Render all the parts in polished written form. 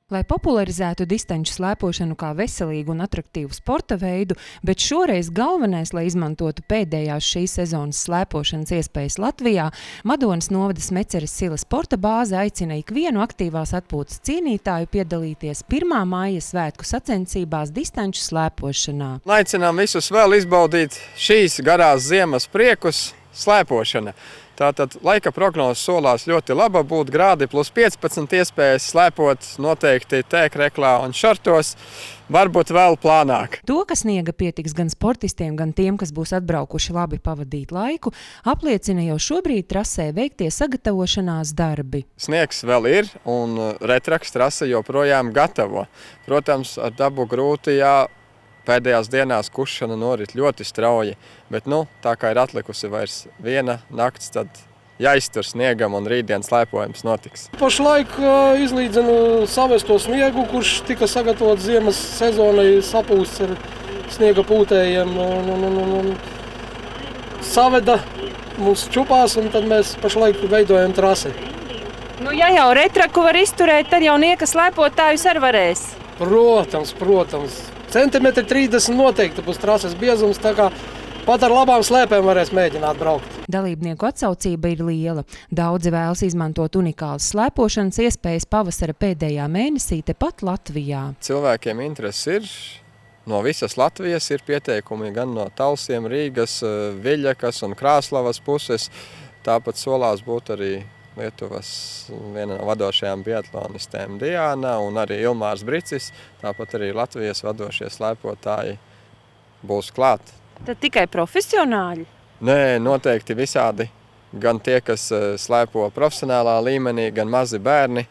Lai popularizētu distanču slēpošanu kā veselīgu un atraktīvu sporta veidu, bet šoreiz galvenais, lai izmantotu pēdējās šīs sezonas slēpošanas iespējas Latvijā, Madonas novada Smeceres Sila sporta bāze aicina ikvienu aktīvās atpūtas cienītāju piedalīties 1. maija svētku sacensībās distanču slēpošanā. Aicinām visus vēl izbaudīt šīs garās ziemas priekus slēpošana. Tātad laika prognozes solās ļoti laba, būt grādi plus 15 iespējas slēpot noteikti tēkreklā un šortos, varbūt vēl plānāk. To, ka sniega pietiks gan sportistiem, gan tiem, kas būs atbraukuši labi pavadīt laiku, apliecina jau šobrīd trasē veiktie sagatavošanās darbi. Sniegs vēl ir un retraks trase joprojām gatavo. Protams, ar dabu grūti, pēdējās dienās kušana norit ļoti strauji, bet tā kā ir atlikusi vairs viena nakts, tad jāiztur sniegam un rītdien slēpojums notiks. Pašlaik izlīdzinu savesto sniegu, kurš tika sagatavots ziemas sezonai, sapūsts ar sniega pūtējiem. Saveda mums čupās un tad mēs pašlaik veidojam trasi. Ja jau retraku var izturēt, tad jau nieka slēpotājus arī varēs. Protams. Centimetri 30 noteikti būs trases biezums, tā kā pat ar labām slēpēm varēs mēģināt braukt. Dalībnieku atsaucība ir liela. Daudzi vēlas izmantot unikālas slēpošanas iespējas pavasara pēdējā mēnesī tepat Latvijā. Cilvēkiem interesi ir. No visas Latvijas ir pieteikumi gan no Talsiem, Rīgas, Viļakas un Krāslavas puses. Tāpat solās būt arī Lietuvas viena no vadošajām biatlonistēm Diāna un arī Ilmārs Bricis. Tāpat arī Latvijas vadošie slēpotāji būs klāt. Tad tikai profesionāļi? Nē, noteikti visādi. Gan tie, kas slēpo profesionālā līmenī, gan mazi bērni,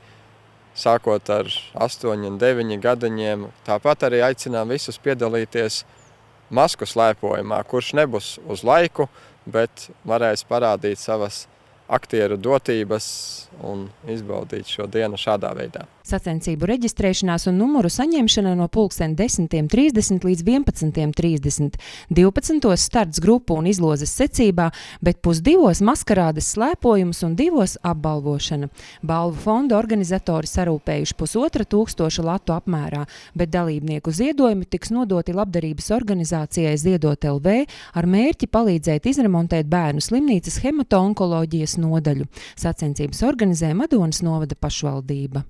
sākot ar 8 un 9 gadiņiem. Tāpat arī aicinām visus piedalīties masku slēpojumā, kurš nebūs uz laiku, bet varēs parādīt savas aktieru dotības un izbaudīt šo dienu šādā veidā. Sacensību reģistrēšanās un numuru saņemšana no pulksten 10:30 līdz 11:30. 12. starts grupu un izlozes secībā, bet 1:30 maskarādes slēpojums un 2 apbalvošana. Balvu fonda organizatori sarūpējuši 1500 latu apmērā, bet dalībnieku ziedojumi tiks nodoti labdarības organizācijai Ziedot LV ar mērķi palīdzēt izremontēt bērnu slimnīcas hemato-onkoloģijas nodaļu. Sacensības organizē Madonas novada pašvaldība.